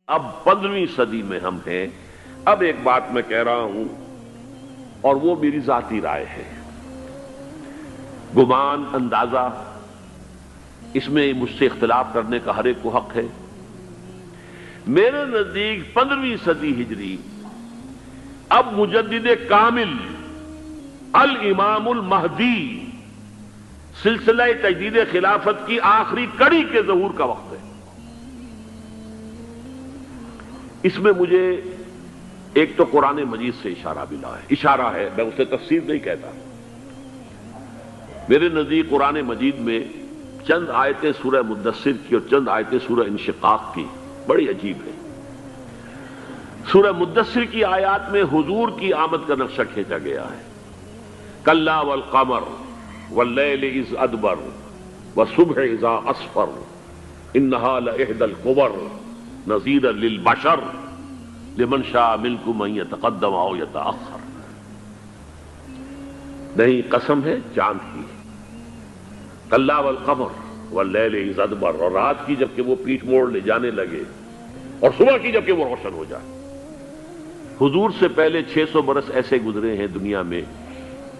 اب 15ویں صدی میں ہم ہیں۔ اب ایک بات میں کہہ رہا ہوں اور وہ میری ذاتی رائے ہے، گمان، اندازہ، اس میں مجھ سے اختلاف کرنے کا ہر ایک کو حق ہے۔ میرے نزدیک 15ویں صدی ہجری اب مجدد کامل الامام المہدی سلسلہ تجدید خلافت کی آخری کڑی کے ظہور کا وقت ہے۔ اس میں مجھے ایک تو قرآن مجید سے اشارہ ملا ہے، اشارہ ہے، میں اسے تفسیر نہیں کہتا۔ میرے نزدیک قرآن مجید میں چند آیتیں سورہ مدثر کی اور چند آیتیں سورہ انشقاق کی بڑی عجیب ہے۔ سورہ مدثر کی آیات میں حضور کی آمد کا نقشہ کھینچا گیا ہے، کلا والقمر واللیل اذ ادبر والصبح اذا اسفر انہا لإحدی الکبر نذیرا للبشر لمن شاء منکم ان یتقدم او یتأخر۔ نہیں، قسم ہے چاند کی، کلا والقمر واللیل اذ ادبر، اور رات کی جبکہ وہ پیٹھ موڑ لے جانے لگے، اور صبح کی جبکہ وہ روشن ہو جائے۔ حضور سے پہلے 600 برس ایسے گزرے ہیں دنیا میں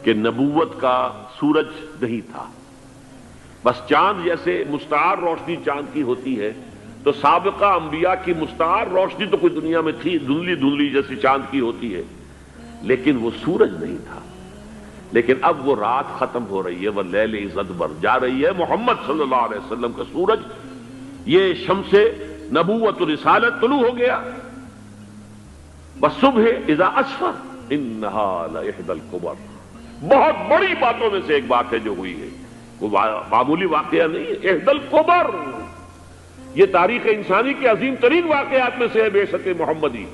کہ نبوت کا سورج نہیں تھا، بس چاند جیسے مستعار روشنی چاند کی ہوتی ہے، تو سابقہ انبیاء کی مستعار روشنی تو کوئی دنیا میں تھی، دھندلی دھندلی جیسی چاند کی ہوتی ہے، لیکن وہ سورج نہیں تھا۔ لیکن اب وہ رات ختم ہو رہی ہے، واللیل اذ ادبر، جا رہی ہے محمد صلی اللہ علیہ وسلم کا سورج، یہ شمس نبوت و رسالت طلوع ہو گیا۔ والصبح اذا اسفر انہا لإحدی الکبر، بہت بڑی باتوں میں سے ایک بات ہے جو ہوئی ہے، وہ معمولی واقعہ نہیں ہے، احدی الکبر، یہ تاریخ انسانی کے عظیم ترین واقعات میں سے ہے بعثت محمدی،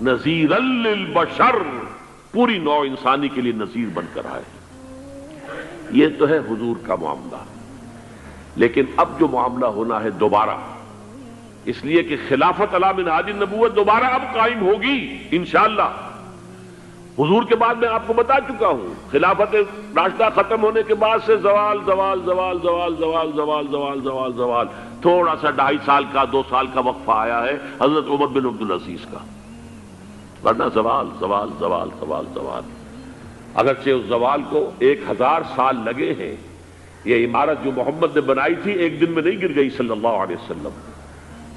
نذیرا للبشر، پوری نوع انسانی کے لیے نذیر بن کر آئے۔ یہ تو ہے حضور کا معاملہ، لیکن اب جو معاملہ ہونا ہے دوبارہ، اس لیے کہ خلافت علی منہاج النبوت دوبارہ اب قائم ہوگی انشاءاللہ۔ حضور کے بعد میں آپ کو بتا چکا ہوں، خلافت راشدہ ختم ہونے کے بعد سے زوال زوال زوال زوال زوال زوال زوال زوال زوال، تھوڑا سا 2.5 سال کا 2 سال کا وقفہ آیا ہے حضرت عمر بن عبدالعزیز کا، ورنہ زوال زوال زوال زوال زوال۔ اگرچہ اس زوال کو 1000 سال لگے ہیں، یہ عمارت جو محمد نے بنائی تھی ایک دن میں نہیں گر گئی صلی اللہ علیہ وسلم،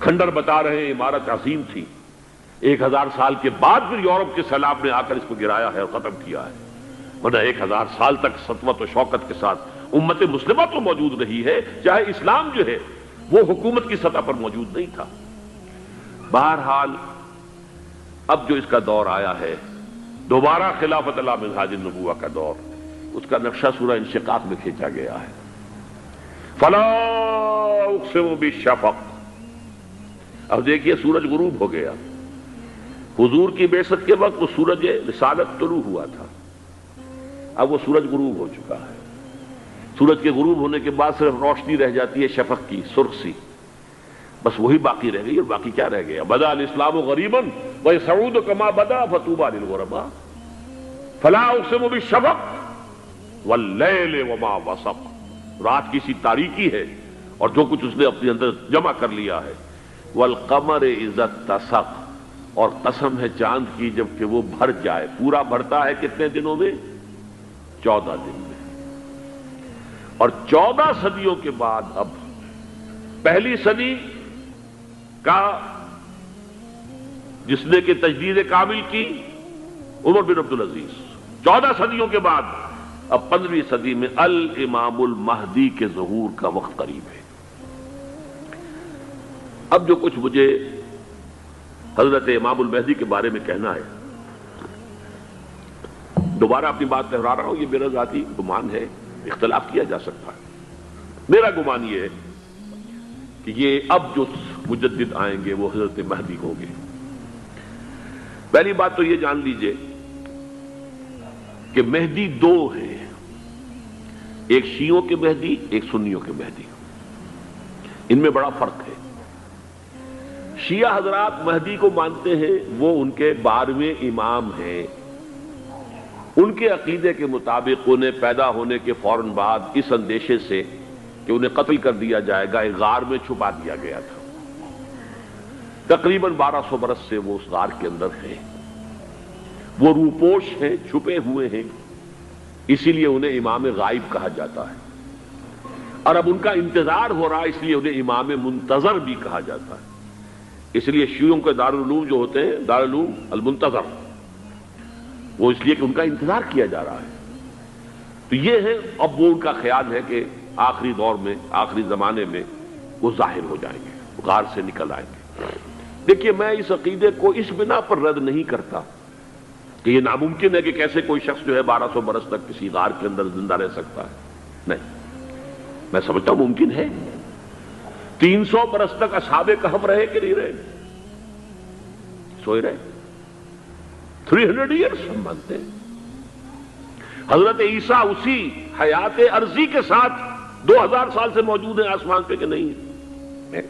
کھنڈر بتا رہے ہیں عمارت عظیم تھی، 1000 سال کے بعد پھر یورپ کے سیلاب نے آ کر اس کو گرایا ہے اور ختم کیا ہے، ورنہ 1000 سال تک سطوت و شوکت کے ساتھ امت مسلمہ تو موجود رہی ہے، چاہے اسلام جو ہے وہ حکومت کی سطح پر موجود نہیں تھا۔ بہرحال اب جو اس کا دور آیا ہے دوبارہ خلافت علی منہاج النبوہ کا دور، اس کا نقشہ سورہ انشقاق میں کھینچا گیا ہے۔ فلا اقسم بالشفق، اب دیکھیے سورج غروب ہو گیا، حضور کی بعثت کے وقت وہ سورج رسالت طلوع ہوا تھا، اب وہ سورج غروب ہو چکا ہے۔ سورج کے غروب ہونے کے بعد صرف روشنی رہ جاتی ہے شفق کی، سرخ سی، بس وہی باقی رہ گئی، اور باقی کیا رہ گیا؟ بدا الاسلام غریبا ویسعود کما بدا فطوبی للغرباء، فلا اقسم بالشفق واللیل وما وسق، رات کی سی تاریکی ہے اور جو کچھ اس نے اپنے اندر جمع کر لیا ہے، والقمر اذا اتسق، اور قسم ہے چاند کی جبکہ وہ بھر جائے، پورا بھرتا ہے کتنے دنوں میں؟ 14 دن میں۔ اور 14 صدیوں کے بعد اب پہلی صدی کا جس نے کہ تجدید کامل کی عمر بن عبدالعزیز، 14 صدیوں کے بعد اب 15ویں صدی میں الامام المہدی کے ظہور کا وقت قریب ہے۔ اب جو کچھ مجھے حضرت امام المہدی کے بارے میں کہنا ہے، دوبارہ اپنی بات دہرا رہا ہوں، یہ میرا ذاتی گمان ہے، اختلاف کیا جا سکتا ہے۔ میرا گمان یہ ہے کہ یہ اب جو مجدد آئیں گے وہ حضرت مہدی ہوں گے۔ پہلی بات تو یہ جان لیجئے کہ مہدی 2 ہیں، ایک شیعوں کے مہدی، ایک سنیوں کے مہدی، ان میں بڑا فرق ہے۔ شیعہ حضرات مہدی کو مانتے ہیں، وہ ان کے 12ویں امام ہیں، ان کے عقیدے کے مطابق انہیں پیدا ہونے کے فوراً بعد اس اندیشے سے کہ انہیں قتل کر دیا جائے گا ایک غار میں چھپا دیا گیا تھا۔ تقریباً 1200 برس سے وہ اس غار کے اندر ہیں، وہ روپوش ہیں، چھپے ہوئے ہیں، اسی لیے انہیں امام غائب کہا جاتا ہے، اور اب ان کا انتظار ہو رہا ہے، اس لیے انہیں امام منتظر بھی کہا جاتا ہے۔ اس لیے شیعوں کے دارالعلوم جو ہوتے ہیں دارالعلوم المنتظر، وہ اس لیے کہ ان کا انتظار کیا جا رہا ہے۔ تو یہ ہے، اب وہ ان کا خیال ہے کہ آخری دور میں، آخری زمانے میں وہ ظاہر ہو جائیں گے، غار سے نکل آئیں گے۔ دیکھیے، میں اس عقیدے کو اس بنا پر رد نہیں کرتا کہ یہ ناممکن ہے کہ کیسے کوئی شخص جو ہے 1200 برس تک کسی غار کے اندر زندہ رہ سکتا ہے، نہیں، میں سمجھتا ہوں ممکن ہے۔ 300 برس تک اصحاب کہف رہے کہ نہیں رہے؟ سوئے رہے۔ 300 ایئرس ہم مانتے ہیں۔ حضرت عیسیٰ اسی حیات عرضی کے ساتھ 2000 سال سے موجود ہیں آسمان پہ کہ نہیں ہے؟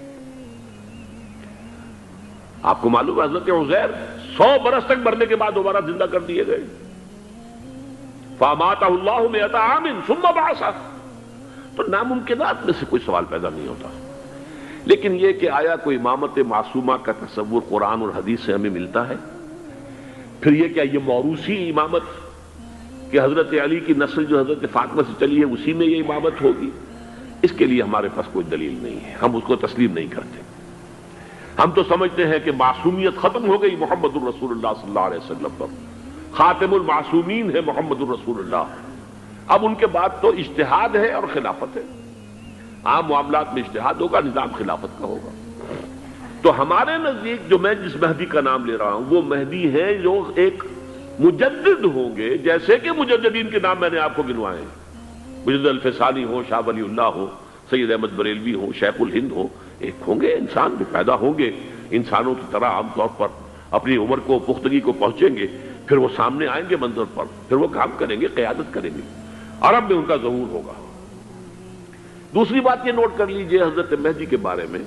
آپ کو معلوم ہے حضرت عزیر 100 برس تک مرنے کے بعد دوبارہ زندہ کر دیے گئے۔ فَأَمَاتَهُ اللَّهُ مِئَةَ عَامٍ ثُمَّ بَعَثَهُ۔ تو ناممکنات میں سے کوئی سوال پیدا نہیں ہوتا، لیکن یہ کہ آیا کوئی امامت معصومہ کا تصور قرآن اور حدیث سے ہمیں ملتا ہے؟ پھر یہ کیا یہ موروثی امامت کہ حضرت علی کی نسل جو حضرت فاطمہ سے چلی ہے اسی میں یہ امامت ہوگی؟ اس کے لیے ہمارے پاس کوئی دلیل نہیں ہے، ہم اس کو تسلیم نہیں کرتے۔ ہم تو سمجھتے ہیں کہ معصومیت ختم ہو گئی محمد الرسول اللہ صلی اللہ علیہ وسلم پر، خاتم المعصومین ہے محمد الرسول اللہ۔ اب ان کے بعد تو اجتہاد ہے اور خلافت ہے، عام معاملات میں اجتہاد ہوگا، نظام خلافت کا ہوگا۔ تو ہمارے نزدیک جو میں جس مہدی کا نام لے رہا ہوں وہ مہدی ہے جو ایک مجدد ہوں گے، جیسے کہ مجددین کے نام میں نے آپ کو گنوائے ہیں، مجدد الفسانی ہو، شاہ ولی اللہ ہو، سید احمد بریلوی ہو، شیخ الہند ہو، ایک ہوں گے انسان جو پیدا ہوں گے انسانوں کی طرح، عام طور پر اپنی عمر کو، پختگی کو پہنچیں گے، پھر وہ سامنے آئیں گے منظر پر، پھر وہ کام کریں گے، قیادت کریں گے، عرب میں ان کا ظہور ہوگا۔ دوسری بات یہ نوٹ کر لیجئے حضرت مہدی کے بارے میں،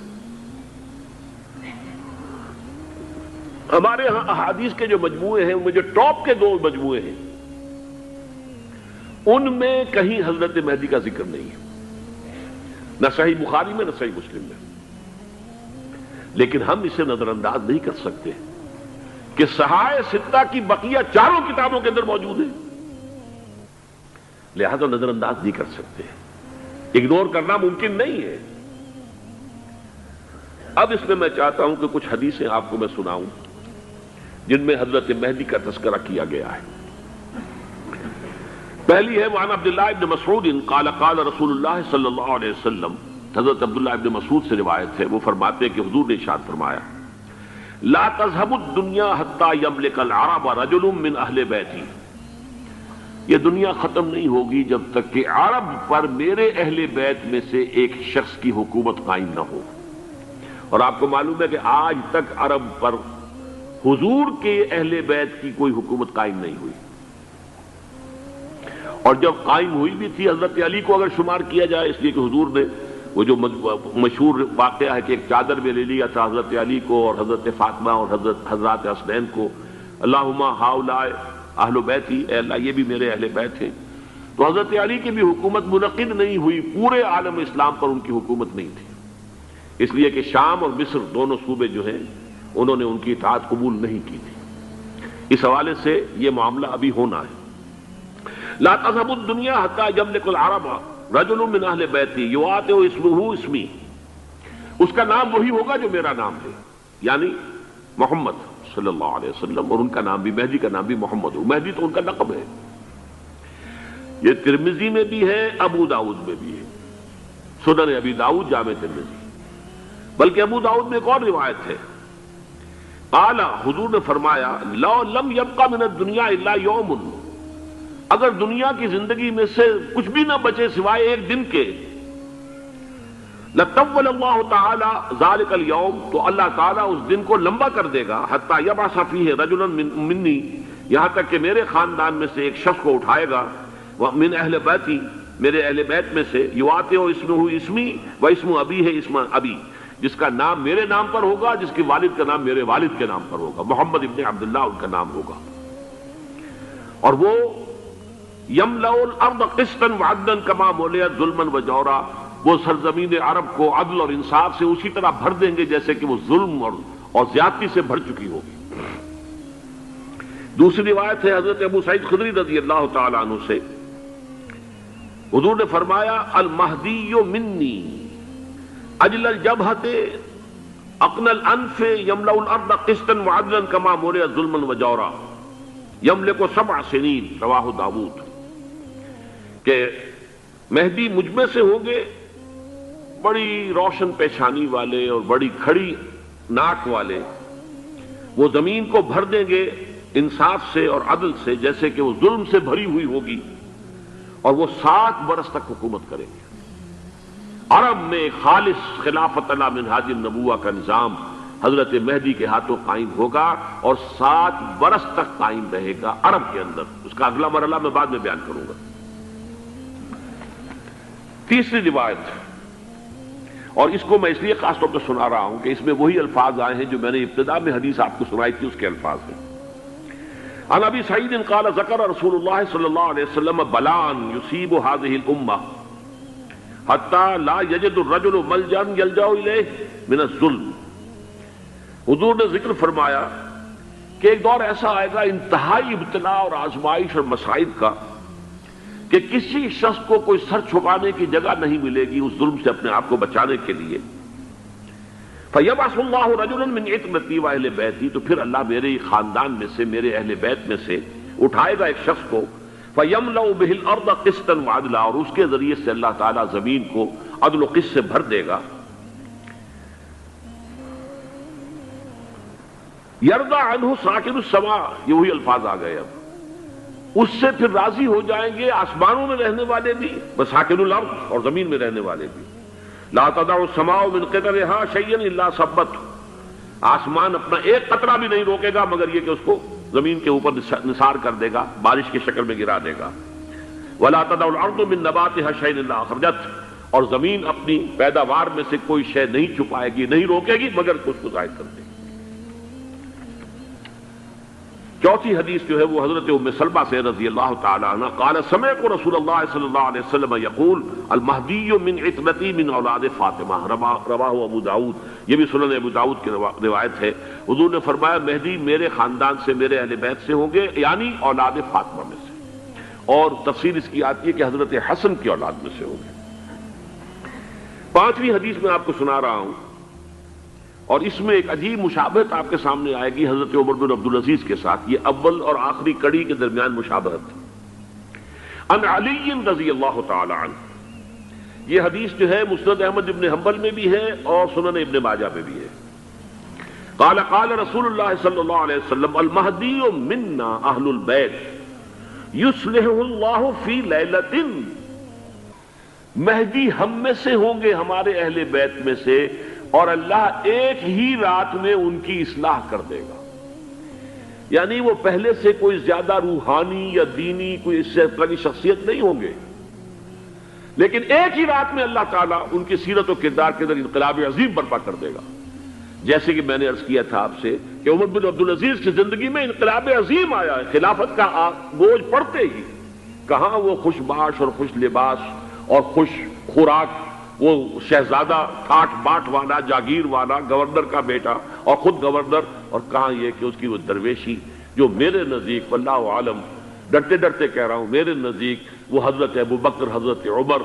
ہمارے ہاں احادیث کے جو مجموعے ہیں ان میں جو ٹاپ کے 2 مجموعے ہیں ان میں کہیں حضرت مہدی کا ذکر نہیں ہے، نہ صحیح بخاری میں نہ صحیح مسلم میں، لیکن ہم اسے نظر انداز نہیں کر سکتے کہ صحائح ستہ کی بقیہ 4 کتابوں کے اندر موجود ہے، لہذا نظر انداز نہیں کر سکتے، اگنور کرنا ممکن نہیں ہے۔ اب اس میں چاہتا ہوں کہ کچھ حدیثیں آپ کو میں سناؤں جن میں حضرت مہدی کا تذکرہ کیا گیا ہے۔ پہلی ہے وعن عبداللہ ابن مسعود قال قال رسول اللہ صلی اللہ علیہ وسلم، حضرت عبداللہ ابن مسعود سے روایت ہے، وہ فرماتے ہیں کہ حضور نے ارشاد فرمایا لا تذهب الدنيا حتى يملك العرب رجل من اہل بیتی، یہ دنیا ختم نہیں ہوگی جب تک کہ عرب پر میرے اہل بیت میں سے ایک شخص کی حکومت قائم نہ ہو۔ اور آپ کو معلوم ہے کہ آج تک عرب پر حضور کے اہل بیت کی کوئی حکومت قائم نہیں ہوئی، اور جب قائم ہوئی بھی تھی حضرت علی کو اگر شمار کیا جائے، اس لیے کہ حضور نے وہ جو مشہور واقعہ ہے کہ ایک چادر میں لے لیا تھا حضرت علی کو اور حضرت فاطمہ اور حضرات حسنین کو، اللہم ہؤلاء اہل بیتی، اے اللہ یہ بھی میرے اہل بیت ہیں، تو حضرت علی کی بھی حکومت منعقد نہیں ہوئی، پورے عالم اسلام پر ان کی حکومت نہیں تھی، اس لیے کہ شام اور مصر دونوں صوبے جو ہیں انہوں نے ان کی اطاعت قبول نہیں کی تھی۔ اس حوالے سے یہ معاملہ ابھی ہونا ہے۔ لا تذهب الدنيا حتى يملك العرب رجل من اہل بیتی یواطئ اسمہ اسمی، اس کا نام وہی ہوگا جو میرا نام ہے، یعنی محمد صلی اللہ علیہ وسلم، اور ان کا نام بھی، مہدی کا نام بھی محمد ہو، مہدی تو ان کا لقب ہے۔ یہ ترمذی میں بھی ہے، ابو داؤد میں بھی ہے، سنن ابی داؤد، جامع ترمذی، بلکہ ابو داؤد میں ایک اور روایت ہے، قال، حضور نے فرمایا لو لم يبقى من الدنيا الا يوم، اگر دنیا کی زندگی میں سے کچھ بھی نہ بچے سوائے ایک دن کے، لطول اللہ تعالی ذلك اليوم، تو اللہ تعالیٰ اس دن کو لمبا کر دے گا، حتی یبعث فیہ رجلا منی، یہاں تک کہ میرے خاندان میں سے ایک شخص کو اٹھائے گا، من اہل بیتی، میرے اہل بیت میں سے، یواطئ اسمہ اسمی و اسم ابی ہے اسم ابی، جس کا نام میرے نام پر ہوگا، جس کے والد کا نام میرے والد کے نام پر ہوگا، محمد ابن عبداللہ ان کا نام ہوگا، اور وہ یملأ الارض قسطا وعدلا کما ملئت ظلما وجورا، وہ سرزمین عرب کو عدل اور انصاف سے اسی طرح بھر دیں گے جیسے کہ وہ ظلم اور زیادتی سے بھر چکی ہوگی۔ دوسری روایت ہے حضرت ابو سعید خدری رضی اللہ تعالی عنہ سے، حضور نے فرمایا المہدی منی اجل الجبہۃ اقن الانف یملأ الارض قسطا وعدلا کما ملئ ظلما وجورا یملک 7 سنین، رواہ داؤد، کہ مہدی مجھ میں سے ہوں گے بڑی روشن پیشانی والے اور بڑی کھڑی ناک والے، وہ زمین کو بھر دیں گے انصاف سے اور عدل سے، جیسے کہ وہ ظلم سے بھری ہوئی ہوگی، اور وہ 7 برس تک حکومت کریں گے۔ عرب میں خالص خلافت علی منہاج النبوہ کا نظام حضرت مہدی کے ہاتھوں قائم ہوگا اور 7 برس تک قائم رہے گا عرب کے اندر۔ اس کا اگلا مرحلہ میں بعد میں بیان کروں گا۔ تیسری روایت، اور اس کو میں اس لیے خاص طور پہ سنا رہا ہوں کہ اس میں وہی الفاظ آئے ہیں جو میں نے ابتدا میں حدیث آپ کو سنائی تھی، اس کے الفاظ ہیں۔ عن ابی سعید قال ذکر رسول اللہ صلی اللہ علیہ وسلم بلان یصیب هذه الامہ حتی لا یجد الرجل ملجا یلجا الیہ من الظلم۔ حضور نے ذکر فرمایا کہ ایک دور ایسا آئے گا انتہائی ابتلا اور آزمائش اور مصائب کا کہ کسی شخص کو کوئی سر چھپانے کی جگہ نہیں ملے گی اس ظلم سے اپنے آپ کو بچانے کے لیے۔ فَيَبْعَثُ اللَّهُ رَجُلًا مِنْ عِتْرَتِي وَأَهْلِ بَيْتِي، تو پھر اللہ میرے خاندان میں سے، میرے اہل بیت میں سے اٹھائے گا ایک شخص کو، فَيَمْلَأُ بِهِ الْأَرْضَ قِسْطًا وَعَدْلًا، اور اس کے ذریعے سے اللہ تعالیٰ زمین کو عدل و قسط سے بھر دے گا۔ يَرْضَى عَنْهُ سَاكِنُ السَّمَاءِ، یہ وہی الفاظ آ گئے۔ اب اس سے پھر راضی ہو جائیں گے آسمانوں میں رہنے والے بھی، وساکن الارض، اور زمین میں رہنے والے بھی۔ لا تدع السماء من قطرها شيئا الا ثبته، آسمان اپنا ایک قطرہ بھی نہیں روکے گا مگر یہ کہ اس کو زمین کے اوپر نثار کر دے گا، بارش کی شکل میں گرا دے گا۔ ولا تدع الارض من نباتها شيئا الا اخرجته، اور زمین اپنی پیداوار میں سے کوئی شے نہیں چھپائے گی، نہیں روکے گی مگر اس کو ظاہر کر دے گی۔ چوتھی حدیث جو ہے وہ حضرت ام سلمہ سے رضی اللہ تعالی عنہ قال سمعت رسول اللہ صلی اللہ علیہ وسلم یقول المہدی من عترتی من اولاد فاطمہ، رواہ ابو داؤد، یہ بھی سنن ابو داؤد کی روایت ہے۔ حضور نے فرمایا مہدی میرے خاندان سے، میرے اہل بیت سے ہوں گے، یعنی اولاد فاطمہ میں سے، اور تفسیر اس کی آتی ہے کہ حضرت حسن کی اولاد میں سے ہوں گے۔ پانچویں حدیث میں آپ کو سنا رہا ہوں، اور اس میں ایک عجیب مشابہت آپ کے سامنے آئے گی حضرت عمر بن عبدالعزیز کے ساتھ، یہ اول اور آخری کڑی کے درمیان مشابہت۔ عن علی رضی اللہ تعالی عنہ، یہ حدیث جو ہے مسند احمد ابن حنبل میں بھی ہے اور سنن ابن ماجہ میں بھی ہے۔ قال قال رسول اللہ صلی اللہ علیہ وسلم المہدی منا اہل البیت یصلح اللہ فی لیلۃ، مہدی ہم میں سے ہوں گے، ہمارے اہل بیت میں سے، اور اللہ ایک ہی رات میں ان کی اصلاح کر دے گا۔ یعنی وہ پہلے سے کوئی زیادہ روحانی یا دینی کوئی اس سے طرح کی شخصیت نہیں ہوں گے، لیکن ایک ہی رات میں اللہ تعالیٰ ان کی سیرت و کردار کے اندر انقلاب عظیم برپا کر دے گا۔ جیسے کہ میں نے عرض کیا تھا آپ سے کہ عمر بن عبدالعزیز کی زندگی میں انقلاب عظیم آیا ہے، خلافت کا بوجھ پڑتے ہی کہاں وہ خوش باش اور خوش لباس اور خوش خوراک، وہ شہزادہ ٹھاٹ باٹ والا، جاگیر والا، گورنر کا بیٹا اور خود گورنر، اور کہاں یہ کہ اس کی وہ درویشی جو میرے نزدیک واللہ عالم، ڈرتے ڈرتے کہہ رہا ہوں، میرے نزدیک وہ حضرت ابو بکر، حضرت عمر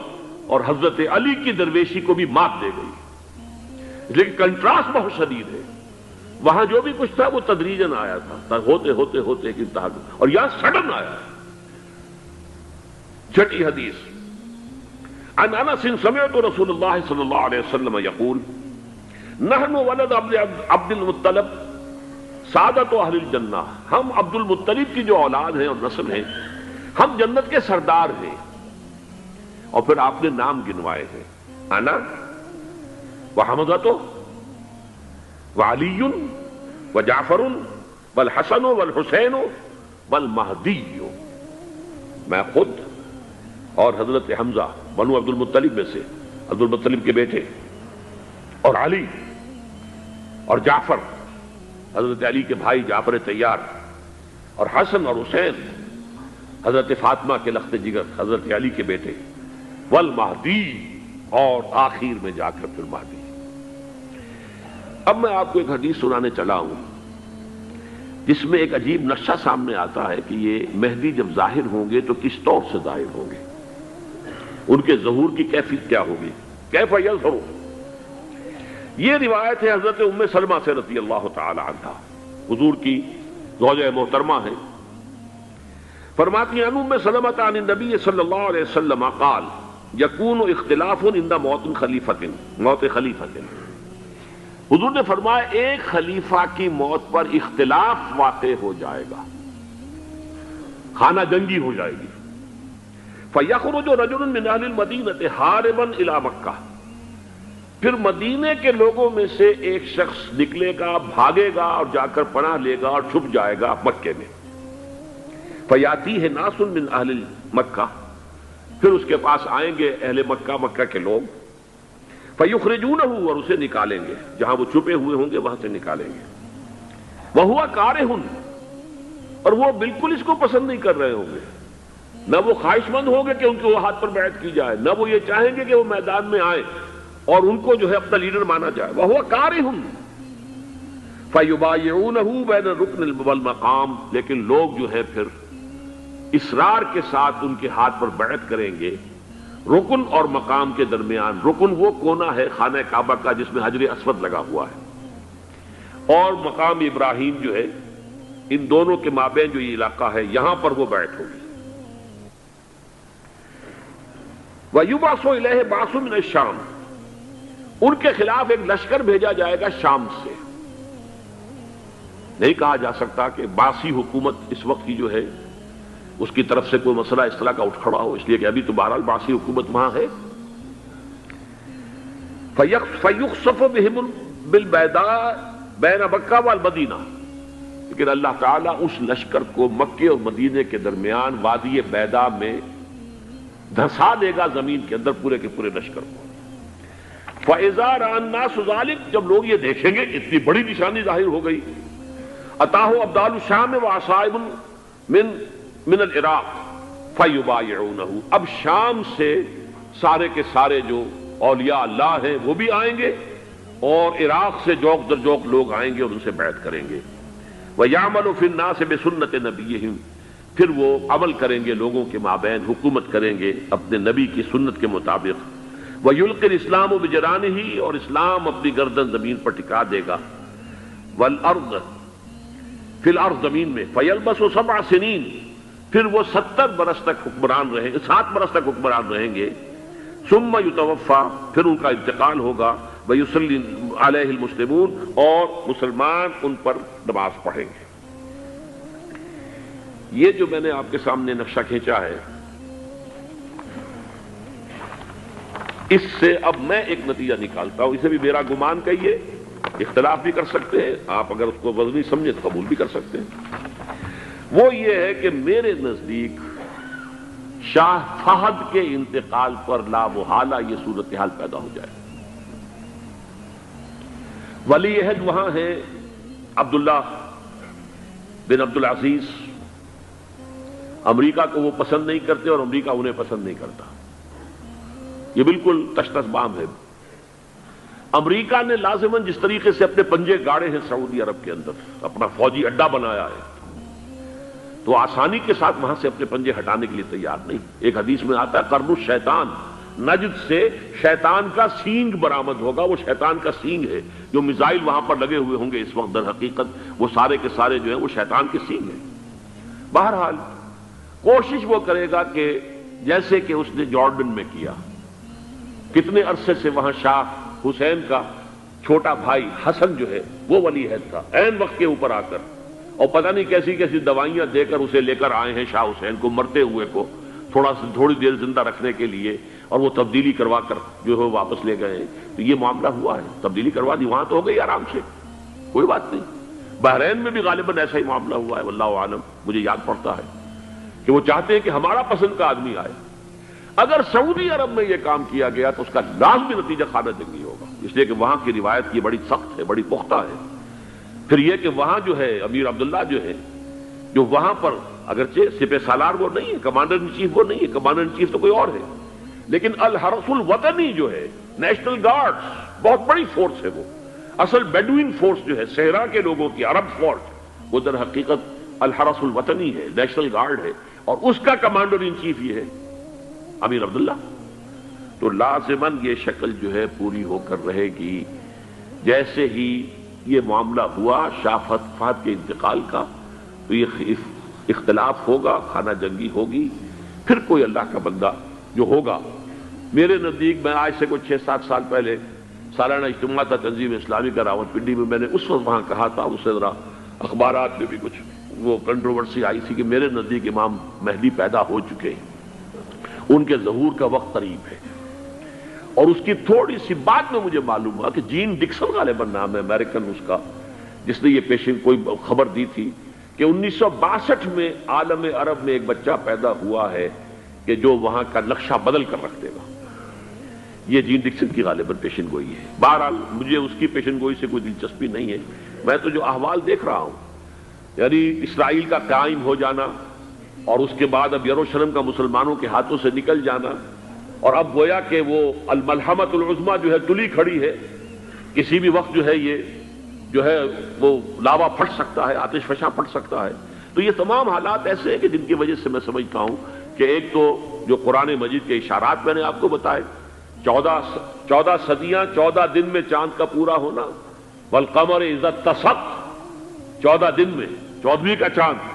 اور حضرت علی کی درویشی کو بھی مات دے گئی۔ لیکن کنٹراسٹ بہت شدید ہے، وہاں جو بھی کچھ تھا وہ تدریجاً آیا تھا، ہوتے ہوتے ہوتے ایک انتہا، اور یہاں سڈن آیا۔ چھٹی حدیث، عن انس سمعت رسول اللہ صلی اللہ علیہ وسلم یقول نحن ولد عبد المطلب سعادت اہل الجنہ، ہم عبد المطلب کی جو اولاد ہیں اور نسل ہیں، ہم جنت کے سردار ہیں۔ اور پھر آپ نے نام گنوائے ہیں، انا وحمزۃ وعلی وجعفر والحسن والحسین والمہدی، میں خود اور حضرت حمزہ بنو عبد المطلب میں سے، عبد المطلب کے بیٹے، اور علی اور جعفر حضرت علی کے بھائی جعفر طیار، اور حسن اور حسین حضرت فاطمہ کے لخت جگر حضرت علی کے بیٹے، والمہدی، اور آخر میں جا کر پھر مہدی۔ اب میں آپ کو ایک حدیث سنانے چلا ہوں جس میں ایک عجیب نقشہ سامنے آتا ہے کہ یہ مہدی جب ظاہر ہوں گے تو کس طور سے ظاہر ہوں گے، ان کے ظہور کی کیفیت کیا ہوگی، کیف یظہر۔ یہ روایت ہے حضرت ام سلمہ سے رضی اللہ تعالی عنہا، حضور کی زوجہ محترمہ ہے، فرماتی ہیں ام سلمہ عن النبی صلی اللہ علیہ وسلم قال یکون اختلاف عند موت خلیفۃ، موت خلیفۃ، حضور نے فرمایا ایک خلیفہ کی موت پر اختلاف واقع ہو جائے گا، خانہ جنگی ہو جائے گی۔ فَيَخْرُجُ رَجُلٌ مِّنْ أَهْلِ الْمَدِينَةِ حَارِبًا إِلَىٰ مَكَّةَ، پھر مدینے کے لوگوں میں سے ایک شخص نکلے گا، بھاگے گا اور جا کر پناہ لے گا اور چھپ جائے گا مکے میں۔ فَيَأْتِيهِ نَاسٌ مِّنْ أَهْلِ مَكَّةِ، پھر اس کے پاس آئیں گے اہل مکہ، مکہ کے لوگ، فَيُخْرِجُونَهُ، اور اسے نکالیں گے، جہاں وہ چھپے ہوئے ہوں گے وہاں سے نکالیں گے، وَهُوَ كَارِهٌ، اور وہ بالکل اس کو پسند نہیں کر رہے ہوں گے، نہ وہ خواہش مند ہوں گے کہ ان کے ہاتھ پر بیعت کی جائے، نہ وہ یہ چاہیں گے کہ وہ میدان میں آئیں اور ان کو جو ہے اپنا لیڈر مانا جائے، وَهُوَ كَارِهٌ فَيُبَايِعُونَهُ بَيْنَ الرُّكْنِ وَالْمَقَامِ، لیکن لوگ جو ہے پھر اصرار کے ساتھ ان کے ہاتھ پر بیعت کریں گے رکن اور مقام کے درمیان۔ رکن وہ کونا ہے خانہ کعبہ کا جس میں حجر اسود لگا ہوا ہے، اور مقام ابراہیم جو ہے، ان دونوں کے مابین جو یہ علاقہ ہے یہاں پر وہ بیعت ہوگی۔ وَيُبْعَثُ إِلَيْهِ بَعْثٌ مِّنَ الشَّامِ، ان کے خلاف ایک لشکر بھیجا جائے گا شام سے۔ نہیں کہا جا سکتا کہ باسی حکومت اس وقت کی جو ہے اس کی طرف سے کوئی مسئلہ اس طرح کا اٹھ کھڑا ہو، اس لیے کہ ابھی تو بہرحال باسی حکومت وہاں ہے۔ فَيُخْسَفُ بِهِمْ بِالْبَيْضَاءِ بَيْنَ مَكَّةَ وَالْمَدِينَةِ، لیکن اللہ تعالیٰ اس لشکر کو مکے اور مدینے کے درمیان وادی بیضاء میں دھسا دے گا، زمین کے اندر پورے کے پورے لشکر کو۔ فَإِذَا رَأَى النَّاسُ ذَلِكَ، جب لوگ یہ دیکھیں گے اتنی بڑی نشانی ظاہر ہو گئی، أَتَاهُ أَبْدَالُ الشَّامِ وَعَصَائِبٌ من العراق فَيُبَايِعُونَهُ، اب شام سے سارے کے سارے جو اولیاء اللہ ہیں وہ بھی آئیں گے، اور عراق سے جوق در جوق لوگ آئیں گے اور ان سے بیعت کریں گے۔ وَيَعْمَلُ فِي النَّاسِ بِسُنَّةِ نَبِيِّهِمْ، پھر وہ عمل کریں گے لوگوں کے مابین، حکومت کریں گے اپنے نبی کی سنت کے مطابق۔ وَيُلْقِي الْإِسْلَامُ بِجَرَانِهِ، اور اسلام اپنی گردن زمین پر ٹکا دے گا۔ وَالْأَرْضَ فِي الْأَرْضِ، زمین میں۔ فَيَلْبَسُ 7 سنین، پھر وہ 70 برس تک حکمران رہیں گے، 7 برس تک حکمران رہیں گے۔ ثم یتوفا، پھر ان کا انتقال ہوگا۔ ویصلی علیہ المسلمون، اور مسلمان ان پر نماز پڑھیں گے۔ یہ جو میں نے آپ کے سامنے نقشہ کھینچا ہے، اس سے اب میں ایک نتیجہ نکالتا ہوں، اسے بھی میرا گمان کہیے، اختلاف بھی کر سکتے ہیں آپ، اگر اس کو وزنی سمجھے تو قبول بھی کر سکتے ہیں۔ وہ یہ ہے کہ میرے نزدیک شاہ فہد کے انتقال پر لا محالہ یہ صورتحال پیدا ہو جائے۔ ولی عہد وہاں ہے عبداللہ بن عبدالعزیز، امریکہ کو وہ پسند نہیں کرتے اور امریکہ انہیں پسند نہیں کرتا، یہ بالکل تش تش بام ہے۔ امریکہ نے لازماً جس طریقے سے اپنے پنجے گاڑے ہیں سعودی عرب کے اندر، اپنا فوجی اڈا بنایا ہے، تو آسانی کے ساتھ وہاں سے اپنے پنجے ہٹانے کے لیے تیار نہیں۔ ایک حدیث میں آتا ہے قرن الشیطان، نجد سے شیطان کا سینگ برآمد ہوگا، وہ شیطان کا سینگ ہے، جو میزائل وہاں پر لگے ہوئے ہوں گے اس وقت، در حقیقت وہ سارے کے سارے جو ہیں وہ شیطان کے سینگ ہیں۔ بہرحال کوشش وہ کرے گا کہ جیسے کہ اس نے جارڈن میں کیا، کتنے عرصے سے وہاں شاہ حسین کا چھوٹا بھائی حسن جو ہے وہ ولی عہد تھا، عین وقت کے اوپر آ کر، اور پتہ نہیں کیسی کیسی دوائیاں دے کر اسے لے کر آئے ہیں شاہ حسین کو، مرتے ہوئے کو تھوڑی دیر زندہ رکھنے کے لیے، اور وہ تبدیلی کروا کر جو ہے واپس لے گئے ہیں۔ تو یہ معاملہ ہوا ہے، تبدیلی کروا دی، وہاں تو ہو گئی آرام سے، کوئی بات نہیں۔ بحرین میں بھی غالباً ایسا ہی معاملہ ہوا ہے، واللہ عالم، مجھے یاد پڑتا ہے کہ وہ چاہتے ہیں کہ ہمارا پسند کا آدمی آئے۔ اگر سعودی عرب میں یہ کام کیا گیا تو اس کا لازمی نتیجہ خانہ جنگی ہوگا، اس لیے کہ وہاں کی روایت یہ بڑی سخت ہے، بڑی پختہ ہے۔ پھر یہ کہ وہاں جو ہے امیر عبداللہ جو ہے، جو وہاں پر اگرچہ سپہ سالار وہ نہیں ہے، کمانڈر ان چیف وہ نہیں ہے، کمانڈر ان چیف تو کوئی اور ہے، لیکن الحرس الوطنی جو ہے، نیشنل گارڈز، بہت بڑی فورس ہے وہ، اصل بیڈوین فورس جو ہے صحرا کے لوگوں کی عرب فورس، وہ در حقیقت الحرس الوطنی ہے، نیشنل گارڈ ہے، اور اس کا کمانڈر ان چیف یہ ہے امیر عبداللہ. تو لازماً یہ شکل جو ہے پوری ہو کر رہے گی. جیسے ہی یہ معاملہ ہوا شاہ فہد کے انتقال کا، تو یہ اختلاف ہوگا، خانہ جنگی ہوگی. پھر کوئی اللہ کا بندہ جو ہوگا، میرے نزدیک، میں آج سے کوئی 6-7 سال پہلے سالانہ اجتماع تھا تنظیم اسلامی کا راولپنڈی میں، میں نے اس وقت وہاں کہا تھا، اس سے ذرا اخبارات میں بھی کچھ وہ کنٹروورسی آئی تھی کہ میرے نزدیک امام مہدی پیدا ہو چکے ہیں، ان کے ظہور کا وقت قریب ہے. اور اس کی تھوڑی سی بعد میں مجھے معلوم ہوا کہ جین ڈکسن غالباً نام ہے امریکن اس کا، جس نے یہ پیشن کوئی خبر دی تھی کہ 1962 میں عالم عرب میں ایک بچہ پیدا ہوا ہے کہ جو وہاں کا نقشہ بدل کر رکھ دے گا. یہ جین ڈکسن کی غالباً پیشن گوئی ہے. بہرحال مجھے اس کی پیشن گوئی سے کوئی دلچسپی نہیں ہے. میں تو جو احوال دیکھ رہا ہوں، یعنی اسرائیل کا قائم ہو جانا، اور اس کے بعد اب یروشلم کا مسلمانوں کے ہاتھوں سے نکل جانا، اور اب گویا کہ وہ الملحمۃ العظمیٰ جو ہے تلی کھڑی ہے، کسی بھی وقت جو ہے یہ جو ہے وہ لاوا پھٹ سکتا ہے، آتش فشاں پھٹ سکتا ہے. تو یہ تمام حالات ایسے ہیں کہ جن کی وجہ سے میں سمجھتا ہوں کہ ایک تو جو قرآن مجید کے اشارات میں نے آپ کو بتائے، 14 صدیاں 14 دن میں چاند کا پورا ہونا، والقمر اذا اتسق، 14 دن میں 14ویں کا چاند.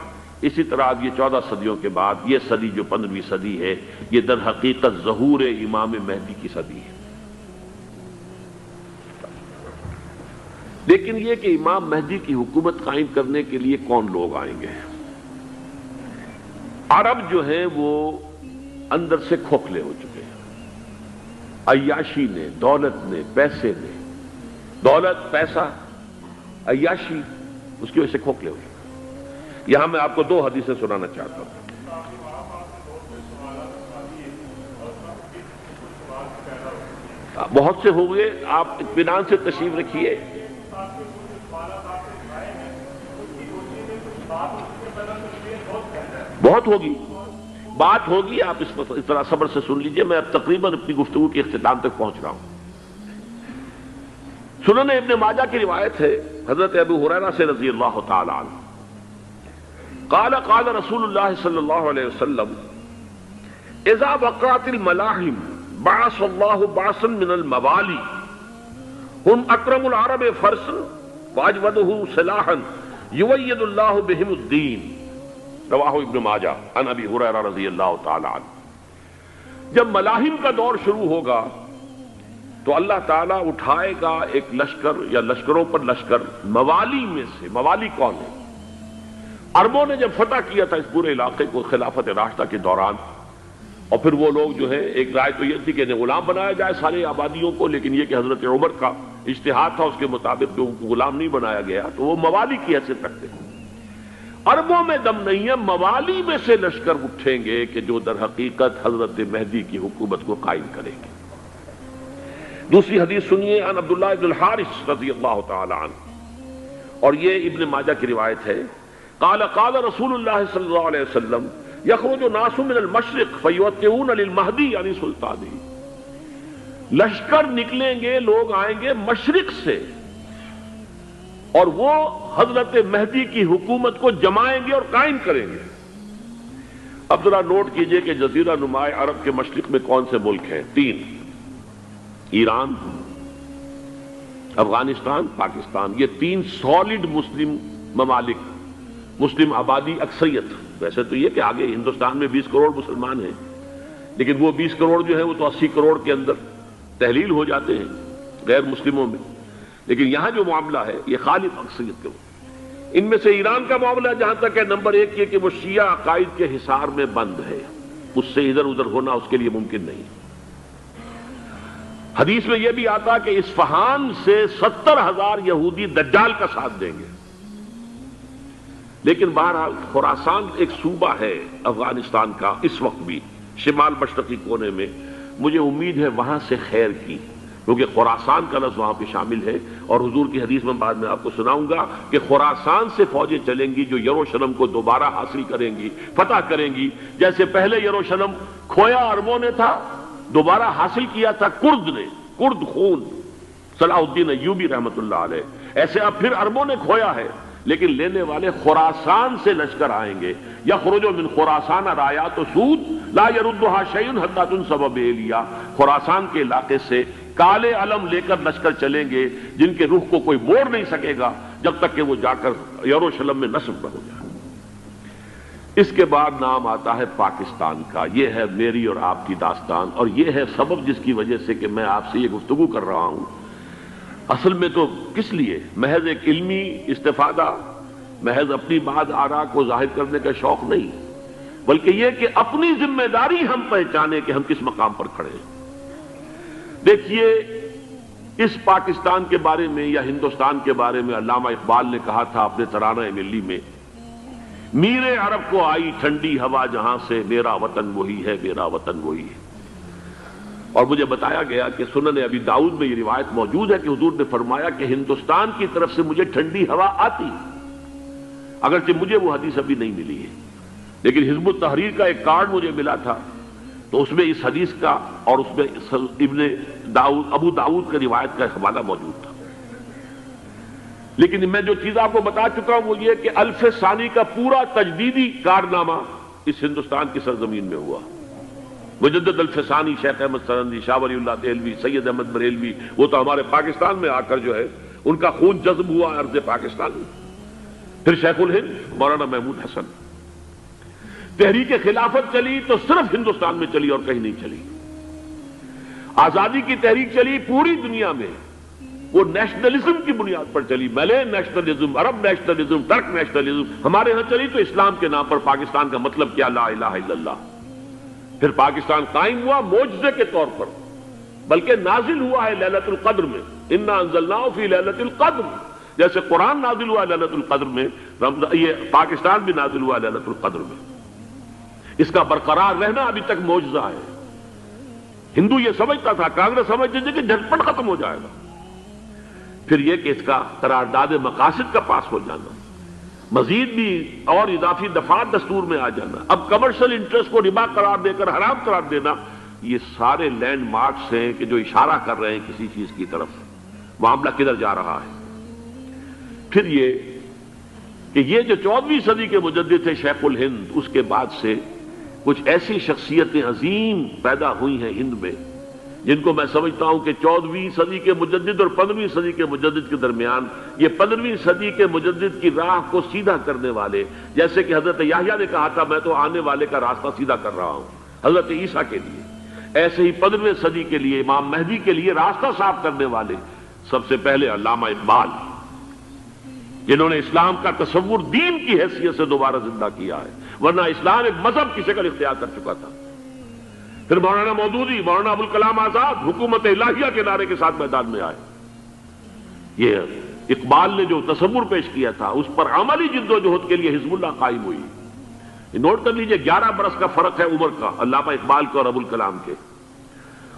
اسی طرح اب یہ 14 صدیوں کے بعد یہ صدی جو 15ویں صدی ہے، یہ در حقیقت ظہور امام مہدی کی صدی ہے. لیکن یہ کہ امام مہدی کی حکومت قائم کرنے کے لیے کون لوگ آئیں گے؟ عرب جو ہیں وہ اندر سے کھوکھلے ہو چکے ہیں. عیاشی نے، دولت نے، پیسے نے، دولت، پیسہ، عیاشی، اس کی وجہ سے کھوکھلے ہو چکے ہیں. یہاں میں آپ کو 2 حدیثیں سنانا چاہتا ہوں. بہت سے ہو گئے، آپ اطمینان سے تشریف رکھیے. بہت ہوگی، بات ہوگی، آپ اس طرح صبر سے سن لیجئے. میں اب تقریباً اپنی گفتگو کے اختتام تک پہنچ رہا ہوں. سنن ابن ماجہ کی روایت ہے حضرت ابو ہریرہ سے رضی اللہ تعالی عنہ، قال قال رسول اللہ صلی اللہ علیہ وسلم اذا وقعت الملاحم بعث اللہ بعثا من الموالی هم اکرم العرب فرسا واجودہ سلاحا یوید اللہ بہم الدین. رواہ ابن ماجہ عن ابی ہریرہ رضی اللہ تعالی عنہ. جب ملاحم کا دور شروع ہوگا تو اللہ تعالیٰ اٹھائے گا ایک لشکر یا لشکروں پر لشکر موالی میں سے. موالی کون ہے؟ عربوں نے جب فتح کیا تھا اس پورے علاقے کو خلافت راشدہ کے دوران، اور پھر وہ لوگ جو ہے، ایک رائے تو یہ تھی کہ انہیں غلام بنایا جائے سارے آبادیوں کو، لیکن یہ کہ حضرت عمر کا اجتہاد تھا اس کے مطابق کہ ان کو غلام نہیں بنایا گیا، تو وہ موالی کی حیثیت رکھتے ہیں. عربوں میں دم نہیں ہے، موالی میں سے لشکر اٹھیں گے کہ جو در حقیقت حضرت مہدی کی حکومت کو قائم کریں گے. دوسری حدیث سنیے، عن عبداللہ ابن الحارث رضی اللہ تعالی عنہ، اور یہ ابن ماجہ کی روایت ہے. قال قال رسول اللہ صلی اللہ علیہ وسلم یخرج ناس من المشرق فیوطئون للمہدی یعنی سلطانی. لشکر نکلیں گے، لوگ آئیں گے مشرق سے، اور وہ حضرت مہدی کی حکومت کو جمائیں گے اور قائم کریں گے. اب ذرا نوٹ کیجئے کہ جزیرہ نماء عرب کے مشرق میں کون سے ملک ہیں؟ 3: ایران، افغانستان، پاکستان. یہ 3 سالڈ مسلم ممالک، مسلم آبادی اکثریت. ویسے تو یہ کہ آگے ہندوستان میں 20 کروڑ مسلمان ہیں، لیکن وہ 20 کروڑ جو ہے وہ تو 80 کروڑ کے اندر تحلیل ہو جاتے ہیں غیر مسلموں میں. لیکن یہاں جو معاملہ ہے یہ خالص اکثریت کے. ان میں سے ایران کا معاملہ جہاں تک ہے، نمبر 1 یہ کہ وہ شیعہ عقائد کے حصار میں بند ہے، اس سے ادھر ادھر ہونا اس کے لیے ممکن نہیں. حدیث میں یہ بھی آتا کہ اصفہان سے 70,000 یہودی دجال کا ساتھ دیں گے. لیکن بہرحال خراسان ایک صوبہ ہے افغانستان کا اس وقت بھی شمال مشرقی کونے میں، مجھے امید ہے وہاں سے خیر کی، کیونکہ خراسان کا لفظ وہاں پہ شامل ہے. اور حضور کی حدیث میں بعد میں آپ کو سناؤں گا کہ خراسان سے فوجیں چلیں گی جو یروشلم کو دوبارہ حاصل کریں گی، فتح کریں گی. جیسے پہلے یروشلم کھویا عربوں نے تھا، دوبارہ حاصل کیا تھا کرد نے، کرد خون. صلاح الدین ایوبی رحمت اللہ علیہ. ایسے اب پھر عربوں نے کھویا ہے، لیکن لینے والے خراسان سے لشکر آئیں گے. یخرج من خراسان رایات سود لا يردها شیء حتی تنصب بإیلیا. خراسان کے علاقے سے کالے علم لے کر لشکر چلیں گے جن کے رخ کو کوئی موڑ نہیں سکے گا جب تک کہ وہ جا کر یروشلم میں نصب نہ ہو جائے. اس کے بعد نام آتا ہے پاکستان کا. یہ ہے میری اور آپ کی داستان، اور یہ ہے سبب جس کی وجہ سے کہ میں آپ سے یہ گفتگو کر رہا ہوں. اصل میں تو کس لیے؟ محض ایک علمی استفادہ، محض اپنی بعض آراء کو ظاہر کرنے کا شوق نہیں، بلکہ یہ کہ اپنی ذمہ داری ہم پہچانے کہ ہم کس مقام پر کھڑے ہیں. دیکھیے، اس پاکستان کے بارے میں یا ہندوستان کے بارے میں علامہ اقبال نے کہا تھا اپنے ترانہ ملی میں، میرے عرب کو آئی ٹھنڈی ہوا جہاں سے، میرا وطن وہی ہے، میرا وطن وہی ہے. اور مجھے بتایا گیا کہ سنن ابی داؤد میں یہ روایت موجود ہے کہ حضور نے فرمایا کہ ہندوستان کی طرف سے مجھے ٹھنڈی ہوا آتی، اگرچہ مجھے وہ حدیث ابھی نہیں ملی ہے، لیکن حزب التحریر کا ایک کارڈ مجھے ملا تھا، تو اس میں اس حدیث کا اور اس میں ابو داؤد کا روایت کا حوالہ موجود تھا. لیکن میں جو چیز آپ کو بتا چکا ہوں وہ یہ کہ الف ثانی کا پورا تجدیدی کارنامہ اس ہندوستان کی سرزمین میں ہوا. مجدد الف ثانی شیخ احمد سرندی، شاہ ولی اللہ دہلوی، سید احمد بریلوی، وہ تو ہمارے پاکستان میں آ کر جو ہے ان کا خون جذب ہوا ارض پاکستان میں. پھر شیخ الہند مولانا محمود حسن. تحریک خلافت چلی تو صرف ہندوستان میں چلی اور کہیں نہیں چلی. آزادی کی تحریک چلی پوری دنیا میں، وہ نیشنلزم کی بنیاد پر چلی، ملے نیشنلزم، عرب نیشنلزم، ترک نیشنلزم. ہمارے ہاں چلی تو اسلام کے نام پر پاکستان کا مطلب کیا؟ لا الہ الا اللہ. پھر پاکستان قائم ہوا معجزے کے طور پر، بلکہ نازل ہوا ہے لیلۃ القدر میں. انا انزلناہ فی لیلۃ القدر، جیسے قرآن نازل ہوا لیلۃ القدر میں، یہ پاکستان بھی نازل ہوا لیلۃ القدر میں. اس کا برقرار رہنا ابھی تک معجزہ ہے. ہندو یہ سمجھتا تھا، کانگریس سمجھتی تھی کہ جھٹپٹ ختم ہو جائے گا. پھر یہ کہ اس کا قرارداد مقاصد کا پاس ہو جانا، مزید بھی اور اضافی دفعات دستور میں آ جانا، اب کمرشل انٹرسٹ کو ربا قرار دے کر حرام قرار دینا، یہ سارے لینڈ مارکس ہیں کہ جو اشارہ کر رہے ہیں کسی چیز کی طرف، معاملہ کدھر جا رہا ہے. پھر یہ کہ یہ جو 14ویں صدی کے مجدد تھے شیخ الہند، اس کے بعد سے کچھ ایسی شخصیتیں عظیم پیدا ہوئی ہیں ہند میں جن کو میں سمجھتا ہوں کہ 14ویں صدی کے مجدد اور 15ویں صدی کے مجدد کے درمیان، یہ 15ویں صدی کے مجدد کی راہ کو سیدھا کرنے والے، جیسے کہ حضرت یحییٰ نے کہا تھا میں تو آنے والے کا راستہ سیدھا کر رہا ہوں حضرت عیسیٰ کے لیے، ایسے ہی 15ویں صدی کے لیے امام مہدی کے لیے راستہ صاف کرنے والے سب سے پہلے علامہ اقبال، جنہوں نے اسلام کا تصور دین کی حیثیت سے دوبارہ زندہ کیا ہے، ورنہ اسلام ایک مذہب کی شکل اختیار کر چکا تھا. پھر مولانا مودودی، مولانا ابوالکلام آزاد حکومت الہیہ کے نعرے کے ساتھ میدان میں آئے. یہ اقبال نے جو تصور پیش کیا تھا اس پر عملی جد و جہد کے لیے حزب اللہ قائم ہوئی. نوٹ کر لیجئے 11 برس کا فرق ہے عمر کا علامہ اقبال کے اور ابوالکلام کے.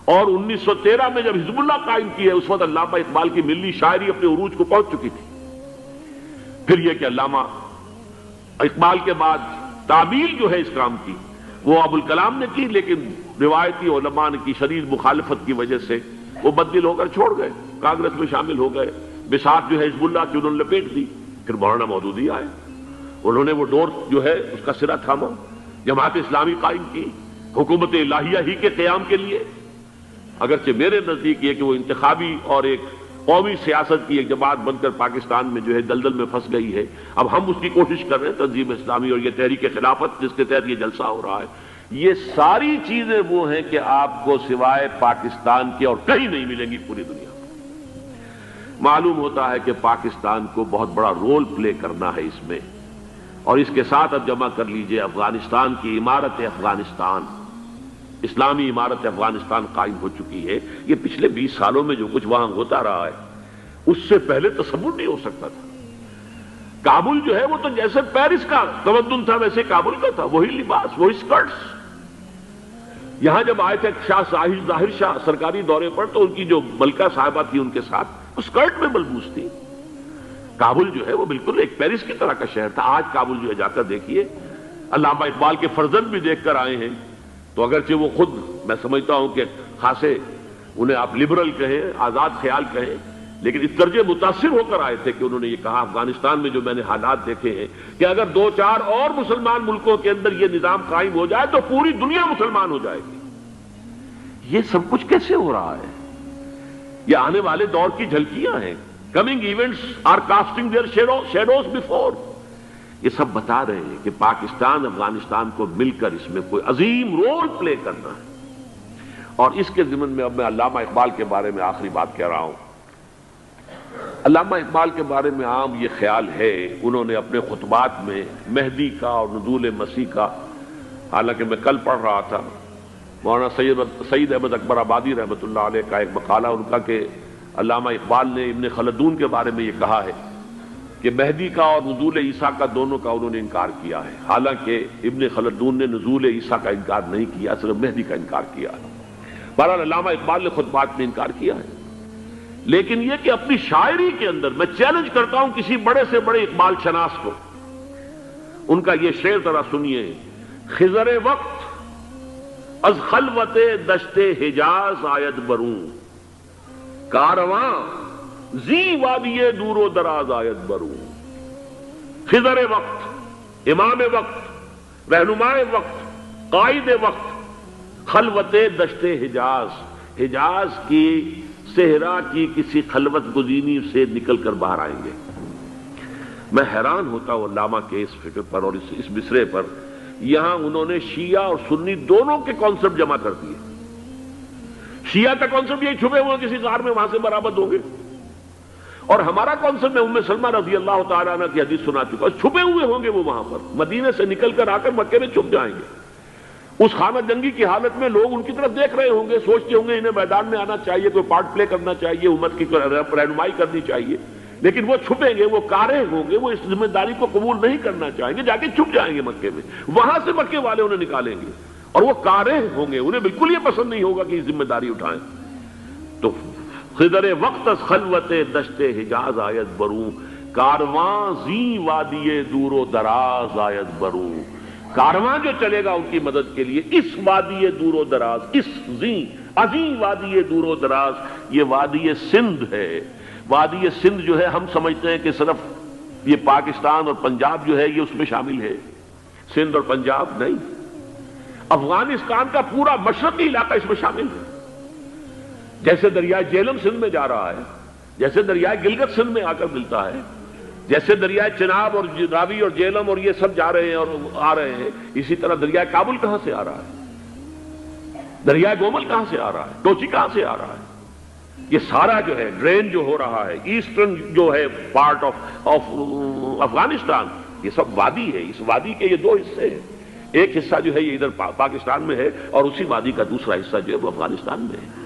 اور 1913 میں جب حزب اللہ قائم کی ہے اس وقت علامہ اقبال کی ملی شاعری اپنے عروج کو پہنچ چکی تھی. پھر یہ کہ علامہ اقبال کے بعد تعمیل جو ہے اس کام کی وہ ابوالکلام نے کی، لیکن روایتی علماء کی شدید مخالفت کی وجہ سے وہ بددل ہو کر چھوڑ گئے، کانگریس میں شامل ہو گئے، بساط جو ہے حزب اللہ کی انہوں نے لپیٹ دی. پھر مولانا مودودی آئے، انہوں نے وہ ڈور جو ہے اس کا سرا تھاما، جماعت اسلامی قائم کی حکومت الہیہ ہی کے قیام کے لیے. اگرچہ میرے نزدیک یہ کہ وہ انتخابی اور ایک قومی سیاست کی ایک جماعت بن کر پاکستان میں جو ہے دلدل میں پھنس گئی ہے، اب ہم اس کی کوشش کر رہے ہیں تنظیم اسلامی اور یہ تحریک خلافت جس کے تحت یہ جلسہ ہو رہا ہے. یہ ساری چیزیں وہ ہیں کہ آپ کو سوائے پاکستان کے اور کہیں نہیں ملیں گی پوری دنیا میں. معلوم ہوتا ہے کہ پاکستان کو بہت بڑا رول پلے کرنا ہے اس میں، اور اس کے ساتھ اب جمع کر لیجئے افغانستان کی عمارت افغانستان، اسلامی عمارت افغانستان قائم ہو چکی ہے. یہ پچھلے 20 سالوں میں جو کچھ وہاں ہوتا رہا ہے اس سے پہلے تصور نہیں ہو سکتا تھا. کابل جو ہے وہ تو جیسے پیرس کا تمدن تھا ویسے کابل کا تھا، وہی لباس، وہی سکرٹس. یہاں جب آئے تھے شاہ ظاہر شاہ سرکاری دورے پر تو ان کی جو ملکہ صاحبہ تھی ان کے ساتھ وہ سکرٹ میں ملبوس تھی. کابل جو ہے وہ بالکل ایک پیرس کی طرح کا شہر تھا. آج کابل جو ہے جا کر دیکھیے، علامہ اقبال کے فرزند بھی دیکھ کر آئے ہیں، تو اگرچہ وہ خود میں سمجھتا ہوں کہ خاصے انہیں آپ لبرل کہیں، آزاد خیال کہیں، لیکن اس درجے متاثر ہو کر آئے تھے کہ انہوں نے یہ کہا افغانستان میں جو میں نے حالات دیکھے ہیں کہ اگر 2-4 اور مسلمان ملکوں کے اندر یہ نظام قائم ہو جائے تو پوری دنیا مسلمان ہو جائے گی۔ یہ سب کچھ کیسے ہو رہا ہے؟ یہ آنے والے دور کی جھلکیاں ہیں۔ Coming events are casting their shadows before. یہ سب بتا رہے ہیں کہ پاکستان افغانستان کو مل کر اس میں کوئی عظیم رول پلے کرنا ہے۔ اور اس کے ضمن میں اب میں علامہ اقبال کے بارے میں آخری بات کہہ رہا ہوں۔ علامہ اقبال کے بارے میں عام یہ خیال ہے، انہوں نے اپنے خطبات میں مہدی کا اور نزول مسیح کا، حالانکہ میں کل پڑھ رہا تھا مولانا سید احمد اکبر آبادی رحمۃ اللہ علیہ کا ایک مقالہ ان کا کہ علامہ اقبال نے ابن خلدون کے بارے میں یہ کہا ہے کہ مہدی کا اور نزول عیسیٰ کا دونوں کا انہوں نے انکار کیا ہے، حالانکہ ابن خلدون نے نزول عیسیٰ کا انکار نہیں کیا، صرف مہدی کا انکار کیا ہے۔ بہرحال علامہ اقبال نے خطبات میں انکار کیا ہے، لیکن یہ کہ اپنی شاعری کے اندر میں چیلنج کرتا ہوں کسی بڑے سے بڑے اقبال شناس کو، ان کا یہ شعر ذرا سنیے: خضر وقت از خلوت دشت حجاز آید بروں، کارواں زی وادی دور و دراز آید بروں۔ خضر وقت، امام وقت، رہنمائے وقت، قائد وقت، خلوت دشت حجاز، حجاز کی صحرا کی کسی خلوت گزینی سے نکل کر باہر آئیں گے۔ میں حیران ہوتا ہوں علامہ کے اس فکر پر اور اس مصرے پر۔ یہاں انہوں نے شیعہ اور سنی دونوں کے کانسیپٹ جمع کر دیے۔ شیعہ کا کانسیپٹ یہ چھپے ہوئے کسی غار میں وہاں سے برآمد ہوں گے، اور ہمارا کانسیپٹ میں ام سلمہ رضی اللہ تعالیٰ عنہ کی حدیث سنا چکا، چھپے ہوئے ہوں گے وہ وہاں پر، مدینے سے نکل کر آ کر مکے میں چھپ جائیں گے۔ اس خانہ جنگی کی حالت میں لوگ ان کی طرف دیکھ رہے ہوں گے، سوچتے ہوں گے انہیں میدان میں آنا چاہیے، کوئی پارٹ پلے کرنا چاہیے، امت کی رہنمائی کرنی چاہیے، لیکن وہ چھپیں گے، وہ کارے ہوں گے، وہ اس ذمہ داری کو قبول نہیں کرنا چاہیں گے، جا کے چھپ جائیں گے مکے میں، وہاں سے مکے والے انہیں نکالیں گے، اور وہ کارے ہوں گے، انہیں بالکل یہ پسند نہیں ہوگا کہ یہ ذمہ داری اٹھائیں۔ تو خضر وقت از خلوت دشت حجاز آید بروں، کارواں زی وادی دور و دراز آید بروں۔ کارواں جو چلے گا ان کی مدد کے لیے اس وادی دور و دراز، اس عظیم وادی دور و دراز، یہ وادی سندھ ہے۔ وادی سندھ جو ہے ہم سمجھتے ہیں کہ صرف یہ پاکستان اور پنجاب جو ہے یہ اس میں شامل ہے، سندھ اور پنجاب نہیں، افغانستان کا پورا مشرقی علاقہ اس میں شامل ہے۔ جیسے دریائے جیلم سندھ میں جا رہا ہے، جیسے دریائے گلگت سندھ میں آ کر ملتا ہے، جیسے دریائے چناب اور راوی اور جیلم اور یہ سب جا رہے ہیں اور آ رہے ہیں، اسی طرح دریائے کابل کہاں سے آ رہا ہے، دریائے گومل کہاں سے آ رہا ہے، ٹوچی کہاں سے آ رہا ہے، یہ سارا جو ہے ڈرین جو ہو رہا ہے، ایسٹرن جو ہے پارٹ آف افغانستان، یہ سب وادی ہے۔ اس وادی کے یہ دو حصے ہیں، ایک حصہ جو ہے یہ ادھر پاکستان میں ہے، اور اسی وادی کا دوسرا حصہ جو ہے وہ افغانستان میں ہے۔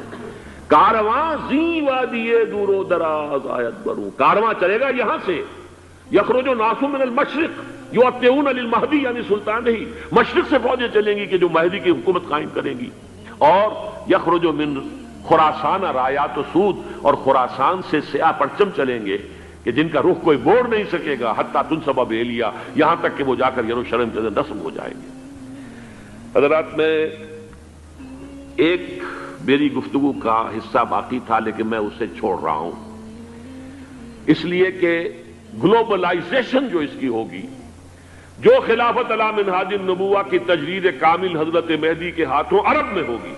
کارواں زی وادی دور و دراز آیت بروں، کارواں چلے گا یہاں سے، یخرج ناس من المشرق یؤتون للمہدی، یعنی سلطان ہی مشرق سے فوجیں چلیں گی کہ جو مہدی کی حکومت قائم کریں گی، اور یخرج من خراسان رایات و سود، اور خراسان سے سیاہ پرچم چلیں گے کہ جن کا رخ کوئی موڑ نہیں سکے گا، حتیٰ تنصب بیلیا، یہاں تک کہ وہ جا کر یروشلم کے اندر نصب ہو جائیں گے۔ حضرات، میں ایک میری گفتگو کا حصہ باقی تھا لیکن میں اسے چھوڑ رہا ہوں، اس لیے کہ گلوبلائزیشن جو اس کی ہوگی، جو خلافت علی منہاج النبوہ کی تجرید کامل حضرت مہدی کے ہاتھوں عرب میں ہوگی،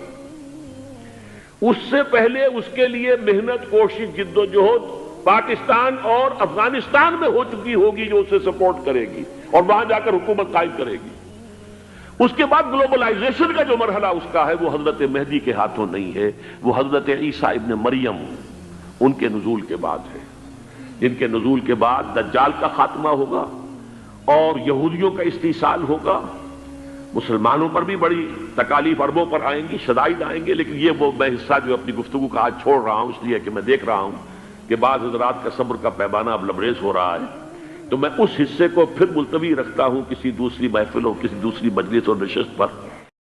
اس سے پہلے اس کے لیے محنت، کوشش، جد و جہد پاکستان اور افغانستان میں ہو چکی ہوگی جو اسے سپورٹ کرے گی اور وہاں جا کر حکومت قائم کرے گی۔ اس کے بعد گلوبلائزیشن کا جو مرحلہ اس کا ہے وہ حضرت مہدی کے ہاتھوں نہیں ہے، وہ حضرت عیسیٰ ابن مریم ان کے نزول کے بعد ہے، جن کے نزول کے بعد دجال کا خاتمہ ہوگا اور یہودیوں کا استحصال ہوگا، مسلمانوں پر بھی بڑی تکالیف عربوں پر آئیں گی، شدائد آئیں گے، لیکن یہ وہ میں حصہ جو اپنی گفتگو کا آج چھوڑ رہا ہوں اس لیے کہ میں دیکھ رہا ہوں کہ بعض حضرات کا صبر کا پیمانہ اب لبریز ہو رہا ہے، تو میں اس حصے کو پھر ملتوی رکھتا ہوں کسی دوسری محفل اور کسی دوسری مجلس اور نشست پر۔